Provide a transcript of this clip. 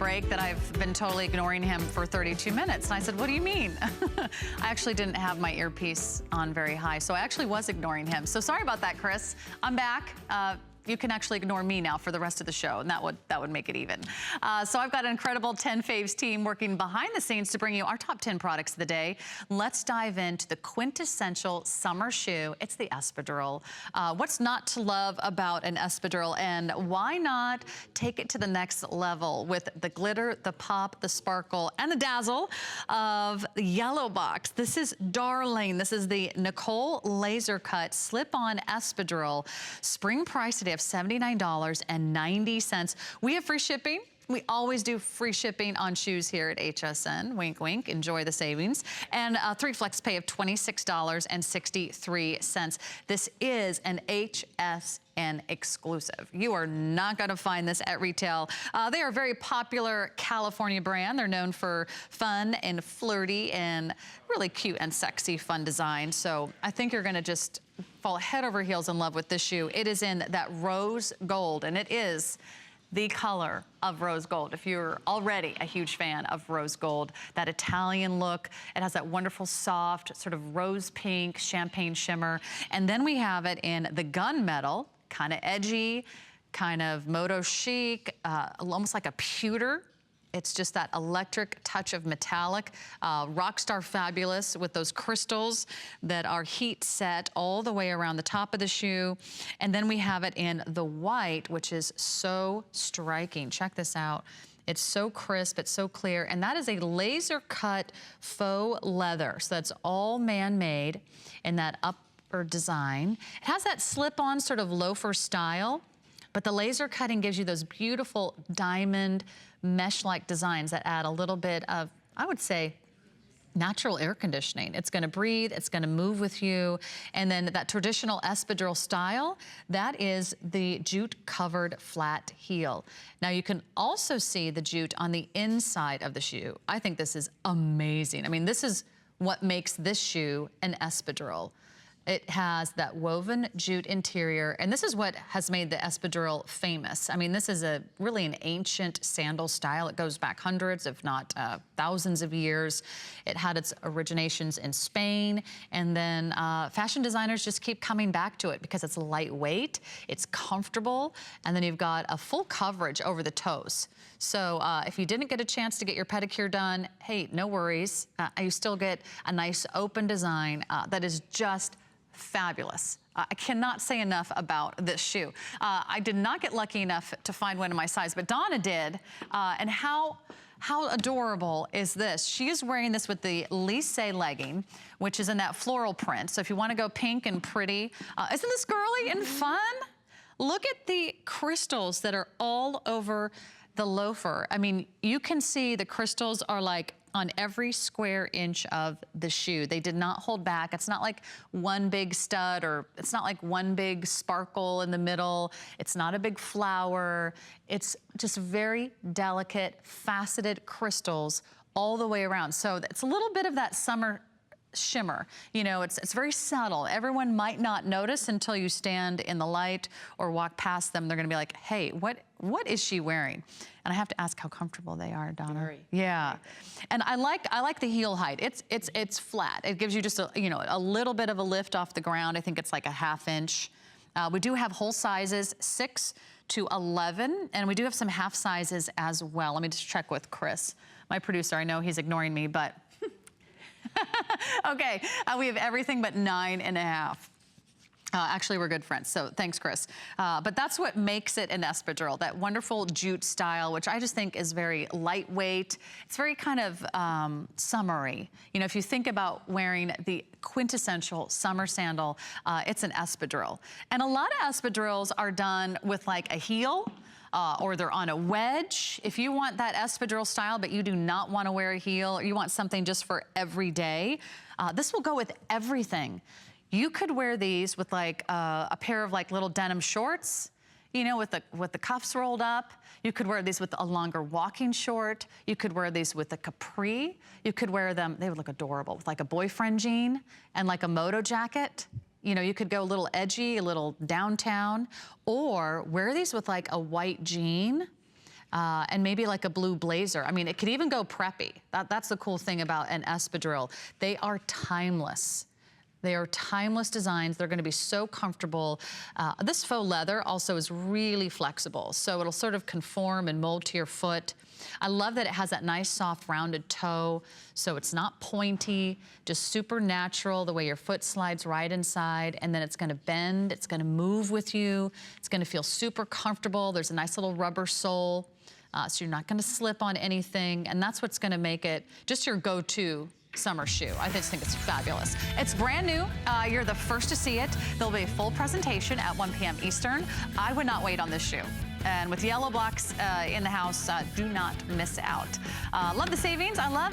break that I've been totally ignoring him for 32 minutes. And I said, what do you mean? I actually didn't have my earpiece on very high, so I actually was ignoring him. So sorry about that, Chris. I'm back. You can actually ignore me now for the rest of the show, and that would make it even. So I've got an incredible 10 Faves team working behind the scenes to bring you our top 10 products of the day. Let's dive into the quintessential summer shoe. It's the Espadrille. What's not to love about an Espadrille, and why not take it to the next level with the glitter, the pop, the sparkle, and the dazzle of the yellow box. This is darling. This is the Nicole Lasercut SlipOn Espadrille. Spring price today of $79.90. We have free shipping. We always do free shipping on shoes here at HSN. Wink, wink. Enjoy the savings. And 3 flex pay of $26.63. This is an HSN exclusive. You are not going to find this at retail. They are a very popular California brand. They're known for fun and flirty and really cute and sexy fun design. So I think you're going to just fall head over heels in love with this shoe. It is in that rose gold, and it is the color of rose gold. If you're already a huge fan of rose gold, that Italian look, it has that wonderful soft sort of rose pink champagne shimmer. And then we have it in the gunmetal, kind of edgy, kind of moto chic, almost like a pewter. It's just that electric touch of metallic, rockstar fabulous with those crystals that are heat set all the way around the top of the shoe. And then we have it in the white, which is so striking. Check this out. It's so crisp, it's so clear, and that is a laser cut faux leather. So that's all man-made in that upper design. It has that slip-on sort of loafer style, but the laser cutting gives you those beautiful diamond mesh-like designs that add a little bit of, I would say, natural air conditioning. It's gonna breathe, it's gonna move with you. And then that traditional Espadrille style, that is the jute-covered flat heel. Now you can also see the jute on the inside of the shoe. I think this is amazing. I mean, this is what makes this shoe an Espadrille. It has that woven jute interior, and this is what has made the Espadrille famous. I mean, this is really an ancient sandal style. It goes back hundreds, if not thousands of years. It had its originations in Spain, and then fashion designers just keep coming back to it because it's lightweight, it's comfortable, and then you've got a full coverage over the toes. So if you didn't get a chance to get your pedicure done, hey, no worries. You still get a nice open design that is just fabulous. I cannot say enough about this shoe. I did not get lucky enough to find one in my size, but Donna did. And how adorable is this? She is wearing this with the lissé legging, which is in that floral print. So if you want to go pink and pretty, isn't this girly and fun? Look at the crystals that are all over the loafer. I mean, you can see the crystals are like on every square inch of the shoe. They did not hold back. It's not like one big stud, or it's not like one big sparkle in the middle. It's not a big flower. It's just very delicate, faceted crystals all the way around. So it's a little bit of that summer shimmer. You know, it's very subtle. Everyone might not notice until you stand in the light or walk past them. They're gonna be like, hey, what is she wearing? And I have to ask how comfortable they are, Donna. Very. Yeah. And I like the heel height. It's flat. It gives you just a little bit of a lift off the ground. I think it's like a ½ inch. We do have whole sizes 6 to 11, and we do have some half sizes as well. Let me just check with Chris, my producer. I know he's ignoring me, but okay, we have everything but 9½. Actually, we're good friends, so thanks, Chris. But that's what makes it an Espadrille, that wonderful jute style, which I just think is very lightweight. It's very kind of summery. You know, if you think about wearing the quintessential summer sandal, it's an Espadrille. And a lot of Espadrilles are done with like a heel, or they're on a wedge. If you want that Espadrille style, but you do not want to wear a heel, or you want something just for every day, this will go with everything. You could wear these with like a pair of like little denim shorts, you know, with the cuffs rolled up. You could wear these with a longer walking short. You could wear these with a capri. You could wear them, they would look adorable, with like a boyfriend jean and like a moto jacket. You know, you could go a little edgy, a little downtown, or wear these with like a white jean, and maybe like a blue blazer. I mean, it could even go preppy. That's the cool thing about an espadrille. They are timeless. They are timeless designs. They're gonna be so comfortable. This faux leather also is really flexible, so it'll sort of conform and mold to your foot. I love that it has that nice, soft, rounded toe, so it's not pointy, just super natural, the way your foot slides right inside, and then it's gonna bend, it's gonna move with you, it's gonna feel super comfortable. There's a nice little rubber sole, so you're not gonna slip on anything, and that's what's gonna make it just your go-to summer shoe. I just think it's fabulous. It's brand new. You're the first to see it. There'll be a full presentation at 1 p.m. Eastern. I would not wait on this shoe. And with yellow blocks in the house, do not miss out. Love the savings. I love